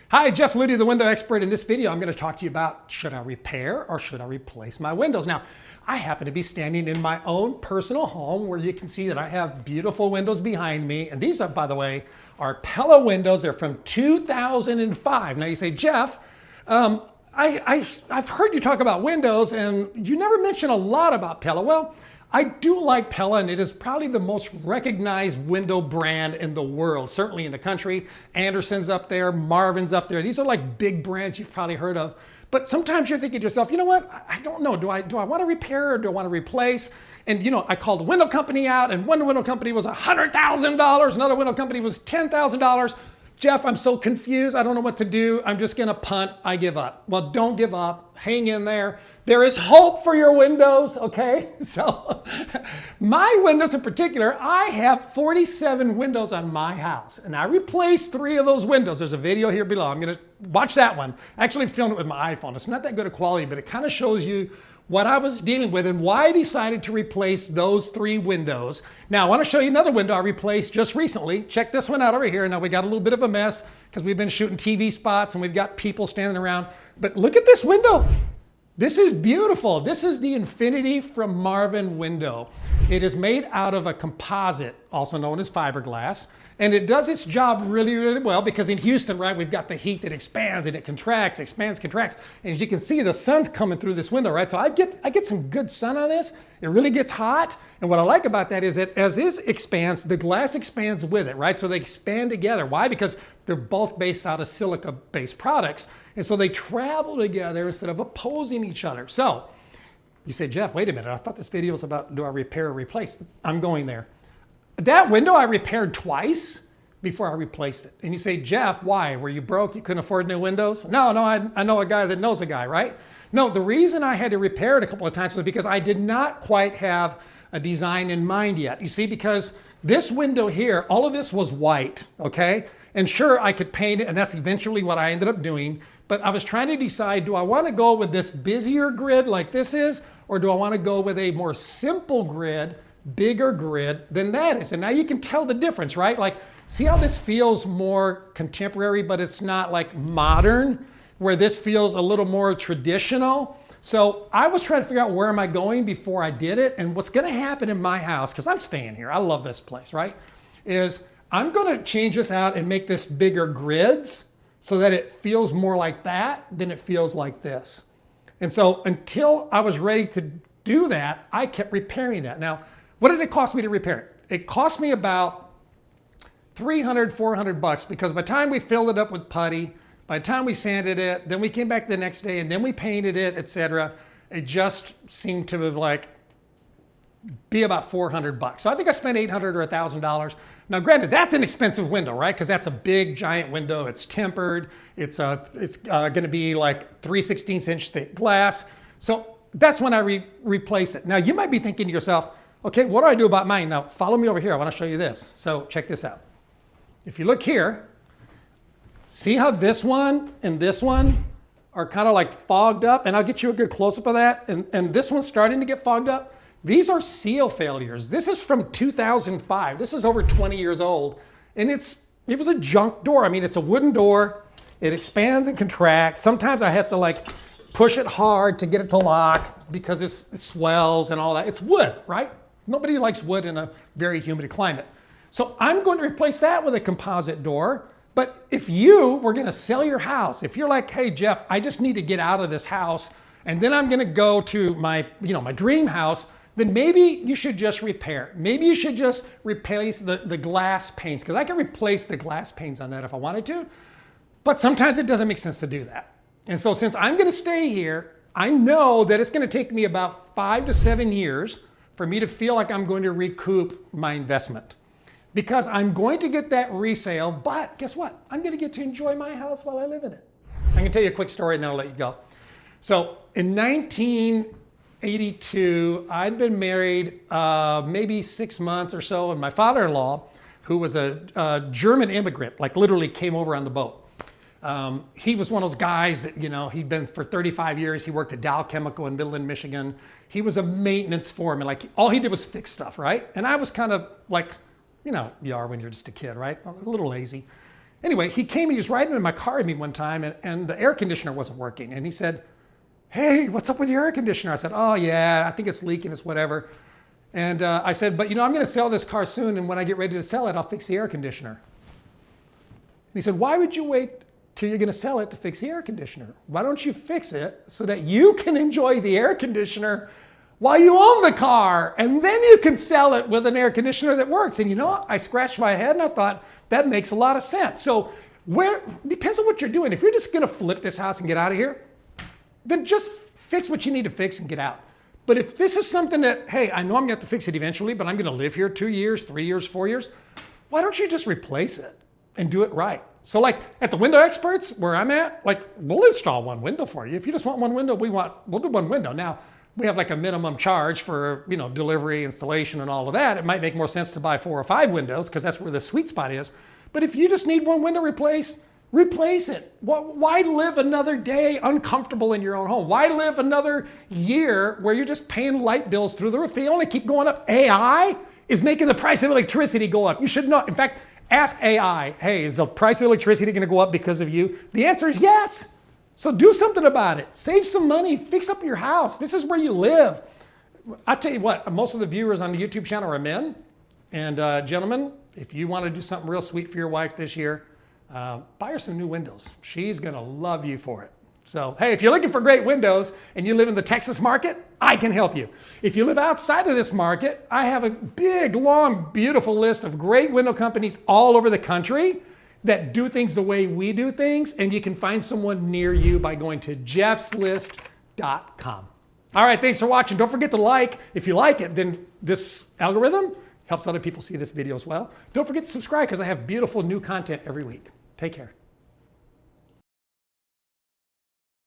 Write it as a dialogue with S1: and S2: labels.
S1: Hi, Jeff Ludy, the window expert. In this video, I'm going to talk to you about should I repair or should I replace my windows? Now, I happen to be standing in my own personal home where you can see that I have beautiful windows behind me. And these are, by the way, are Pella windows. They're from 2005. Now you say, Jeff, I've heard you talk about windows and you never mention a lot about Pella. Well, I do like Pella, and it is probably the most recognized window brand in the world, certainly in the country. Anderson's up there, Marvin's up there. These are like big brands you've probably heard of. But sometimes you're thinking to yourself, you know what? I don't know. Do I want to repair or do I want to replace? And you know, I called a window company out, and one window company was $100,000. Another window company was $10,000. Jeff, I'm so confused. I don't know what to do. I'm just going to punt. I give up. Well, don't give up. Hang in there. There is hope for your windows, okay? So my windows in particular, I have 47 windows on my house, and I replaced 3 of those windows. There's a video here below. I'm going to watch that one. I actually filmed it with my iPhone. It's not that good a quality, but it kind of shows you what I was dealing with and why I decided to replace those 3 windows. Now, I want to show you another window I replaced just recently. Check this one out over here. Now, we got a little bit of a mess because we've been shooting TV spots and we've got people standing around. But look at this window. This is beautiful. This is the Infinity from Marvin window. It is made out of a composite, also known as fiberglass. And it does its job really, really well because in Houston, right, we've got the heat that expands and it contracts, expands, contracts. And as you can see, the sun's coming through this window, right? So I get some good sun on this. It really gets hot. And what I like about that is that as this expands, the glass expands with it, right? So they expand together. Why? Because they're both based out of silica-based products. And so they travel together instead of opposing each other. So you say, Jeff, wait a minute. I thought this video was about do I repair or replace? I'm going there. That window I repaired twice before I replaced it. And you say, Jeff, why? Were you broke? You couldn't afford new windows? No, I know a guy that knows a guy, right? No, the reason I had to repair it a couple of times was because I did not quite have a design in mind yet. You see, because this window here, all of this was white, okay? And sure, I could paint it, and that's eventually what I ended up doing. But I was trying to decide, do I want to go with this busier grid like this is, or do I want to go with a more simple grid, bigger grid than that is? And now you can tell the difference, right? Like, see how this feels more contemporary, but it's not like modern, where this feels a little more traditional. So I was trying to figure out where am I going before I did it. And what's going to happen in my house, because I'm staying here, I love this place, right? Is I'm going to change this out and make this bigger grids so that it feels more like that than it feels like this. And so until I was ready to do that, I kept repairing that. Now, what did it cost me to repair it? It cost me about $300, $400 because by the time we filled it up with putty, by the time we sanded it, then we came back the next day and then we painted it, etc. It just seemed to have like be about $400. So I think I spent $800 or $1,000. Now, granted, that's an expensive window, right? Because that's a big, giant window. It's tempered. It's going to be like 3/16" thick glass. So that's when I replaced it. Now, you might be thinking to yourself, okay, what do I do about mine? Now, follow me over here. I want to show you this. So check this out. If you look here, see how this one and this one are kind of like fogged up? And I'll get you a good close-up of that. And this one's starting to get fogged up. These are seal failures. This is from 2005. This is over 20 years old. And it was a junk door. I mean, it's a wooden door. It expands and contracts. Sometimes I have to like push it hard to get it to lock because it swells and all that. It's wood, right? Nobody likes wood in a very humid climate. So I'm going to replace that with a composite door. But if you were going to sell your house, if you're like, hey, Jeff, I just need to get out of this house and then I'm going to go to my dream house, then maybe you should just repair. Maybe you should just replace the glass panes, because I can replace the glass panes on that if I wanted to, but sometimes it doesn't make sense to do that. And so since I'm gonna stay here, I know that it's gonna take me about 5 to 7 years for me to feel like I'm going to recoup my investment. Because I'm going to get that resale, but guess what? I'm gonna get to enjoy my house while I live in it. I'm gonna tell you a quick story and then I'll let you go. So in 1982, I'd been married maybe 6 months or so, and my father-in-law, who was a German immigrant, like literally came over on the boat. He was one of those guys that, he'd been for 35 years. He worked at Dow Chemical in Midland, Michigan. He was a maintenance foreman. Like all he did was fix stuff, right? And I was kind of like, you are when you're just a kid, right? A little lazy. Anyway, he came and he was riding in my car with me one time, and the air conditioner wasn't working. And he said, hey, what's up with your air conditioner? I said, oh yeah, I think it's leaking, it's whatever. And I said, but I'm gonna sell this car soon, and when I get ready to sell it, I'll fix the air conditioner. And he said, why would you wait till you're gonna sell it to fix the air conditioner? Why don't you fix it so that you can enjoy the air conditioner while you own the car, and then you can sell it with an air conditioner that works? And I scratched my head and I thought, that makes a lot of sense. So depends on what you're doing. If you're just gonna flip this house and get out of here, then just fix what you need to fix and get out. But if this is something that, hey, I know I'm gonna have to fix it eventually, but I'm gonna live here 2 years, 3 years, 4 years, why don't you just replace it and do it right? So like at the Window Experts, where I'm at, like we'll install one window for you. If you just want one window, we'll do one window. Now, we have like a minimum charge for delivery, installation, and all of that. It might make more sense to buy 4 or 5 windows because that's where the sweet spot is. But if you just need one window replaced, replace it. Why live another day uncomfortable in your own home? Why live another year where you're just paying light bills through the roof? They only keep going up. AI is making the price of electricity go up. You should know. In fact, ask AI, hey, is the price of electricity going to go up because of you? The answer is yes. So do something about it. Save some money. Fix up your house. This is where you live. I tell you what, most of the viewers on the YouTube channel are men. And gentlemen, if you want to do something real sweet for your wife this year, buy her some new windows. She's going to love you for it. So, hey, if you're looking for great windows and you live in the Texas market, I can help you. If you live outside of this market, I have a big, long, beautiful list of great window companies all over the country that do things the way we do things, and you can find someone near you by going to jeffslist.com. All right, thanks for watching. Don't forget to like. If you like it, then this algorithm helps other people see this video as well. Don't forget to subscribe because I have beautiful new content every week. Take care.